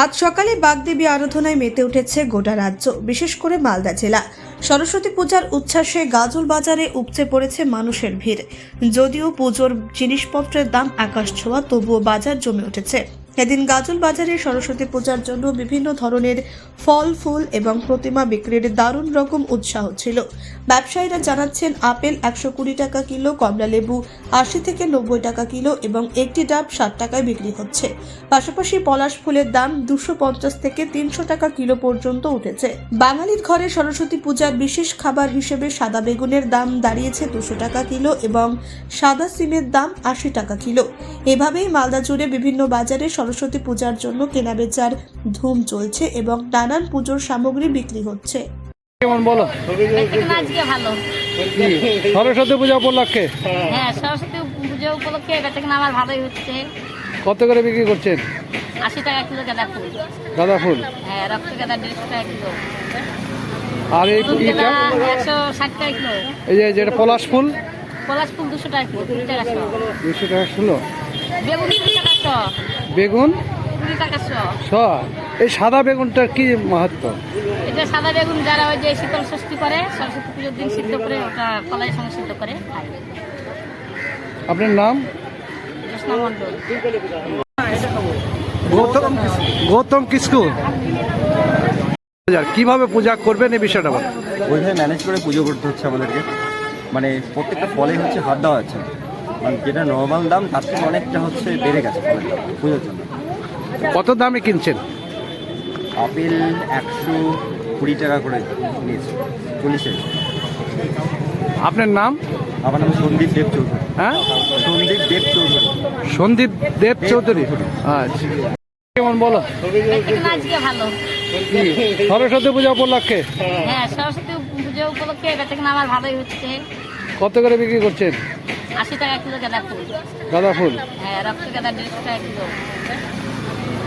আজ সকালে বাগদেবী আরাধনায় মেতে উঠেছে গোটা রাজ্য, বিশেষ করে মালদা জেলা। সরস্বতী পূজার উচ্ছ্বাসে গাজল বাজারে উপচে পড়েছে মানুষের ভিড়। যদিও পুজোর জিনিসপত্রের দাম আকাশ ছোঁয়া, তবুও বাজার জমে উঠেছে। এদিন গাজল বাজারে সরস্বতী পূজার জন্য বিভিন্ন ধরনের ফল, ফুল এবং প্রতিমা বিক্রির দারুণ রকম উৎসাহ ছিল। ব্যবসায়ীরা জানাচ্ছেন আপেল 120 টাকা কিলো, কমলা লেবু 80 থেকে 90 টাকা কিলো এবং একটি ডাব 60 টাকায় বিক্রি হচ্ছে। পাশাপাশি পলাশ ফুলের দাম 250 থেকে 300 টাকা কিলো পর্যন্ত উঠেছে। বাঙালির ঘরে সরস্বতী পূজার বিশেষ খাবার হিসেবে সাদা বেগুনের দাম দাঁড়িয়েছে 200 টাকা কিলো এবং সাদা সিমের দাম 80 টাকা কিলো। এভাবেই মালদা জুড়ে বিভিন্ন বাজারে সরস্বতী পূজার জন্য কেনাবেচার ধুম চলছে এবং নানান পুজোর সামগ্রী বিক্রি হচ্ছে। কেমন বলো? আজকে ভালো। সরস্বতী পূজা উপলক্ষে? হ্যাঁ, সরস্বতী পুজো উপলক্ষে বেচাকেনা আমার ভালোই হচ্ছে। কত করে বিক্রি করছেন? 80 টাকা কিলো গাঁদা ফুল। গাঁদা ফুল? হ্যাঁ, রক্ত গাঁদা 150 টাকা কিলো। আর এই দুধ ইটা? গাঁদা 160 টাকা কিলো। এই যে যেটা পলাশ ফুল? পলাশ ফুল 200 টাকা কিলো, 20 টাকা শো। 200 টাকা কিলো। বেগুন 20 টাকা শো। বেগুন 20 টাকা শো। এই সাদা বেগুনটার কি মাহাত্ম্য? এটা সাদা বেগুন যারা ওই যে শীতল ষষ্ঠী করে, সরস্বতী পুজোর দিন সিদ্ধ করে, ওটা কলাইয়ের সঙ্গে সিদ্ধ করে খায়। আপনার নাম? কৃষ্ণ মণ্ডল। গৌতম কিসকু। কিভাবে পূজা করবেন এই বিষয়টা বলেন। ওইভাবে ম্যানেজ করে পুজো করতে হচ্ছে আমাদেরকে। মানে প্রত্যেকটা ফলে হচ্ছে হাত দেওয়া যাচ্ছে না। মানে যেটা নর্মাল দাম তার থেকে অনেকটা হচ্ছে বেড়ে গেছে ফলের দাম পুজোর জন্য। কত দামে কিনছেন? আপেল 120 টাকা করে নিয়েছে, 40 টাকা। আপনার নাম? আমার নাম সন্দীপ দেব চৌধুরী। হ্যাঁ, সন্দীপ দেব চৌধুরী। সন্দীপ দেব চৌধুরী। আচ্ছা, কেমন বলো? বেচাকেনা আজকে ভালো। সরস্বতী পূজা উপলক্ষে? হ্যাঁ, সরস্বতী পুজো উপলক্ষে বেচাকেনা আমার ভালোই হচ্ছে। কত করে বিক্রি করছেন? 80 টাকা কিলো গাঁদা ফুল। গাঁদা ফুল? হ্যাঁ, রক্ত গাঁদা 150 টাকা কিলো।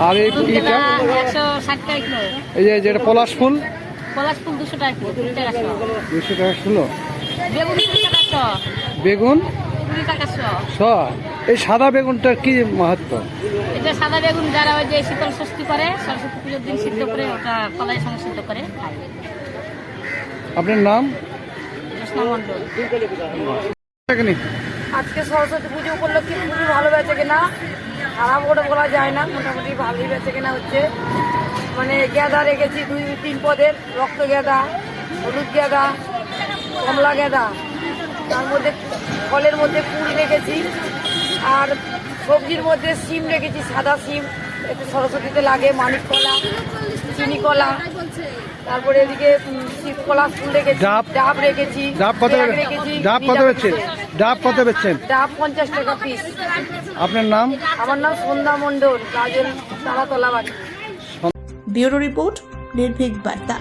আর এই দুধ ইটা? গাঁদা 160 টাকা কিলো। এই যে যেটা পলাশ ফুল? পলাশ ফুল 200 টাকা কিলো, 20 টাকা শো। 200 টাকা কিলো। বেগুন 20 টাকা শো। বেগুন 20 টাকা শো। এই সাদা বেগুনটার কি মাহাত্ম্য? এটা সাদা বেগুন যারা ওই যে শীতল ষষ্ঠী করে, সরস্বতী পুজোর দিন সিদ্ধ করে, ওটা কলাইয়ের সঙ্গে সিদ্ধ করে খায়। আপনার নাম? কৃষ্ণ মণ্ডল। আজকে সরস্বতী পুজো উপলক্ষে খুবই ভালো বেচে কেনা, খারাপ করে বলা যায় না, মোটামুটি ভালোই বেচে কেনা হচ্ছে। মানে গাঁদা রেখেছি 2-3 পদের, রক্ত গাঁদা, হলুদ গাঁদা, কমলা গাঁদা, তার মধ্যে ফলের মধ্যে ফুল রেখেছি, আর সবজির মধ্যে সিম রেখেছি, সাদা সিম, একটু সরস্বতীতে লাগে, মানিক কলা, চিনি কলা, তারপরে এদিকে কলা ফুল রেখেছি, ডাব রেখেছি, ডাব কত রেখেছি। ডাব কত বেচছেন? ডাব কত বেচছেন? ডাব 50 টাকা পিস। আপনার নাম? আমার নাম সন্ধ্যা মণ্ডল, কাজল তালাতলা বাড়ি। ব্যুরো রিপোর্ট, নির্ভীক বার্তা।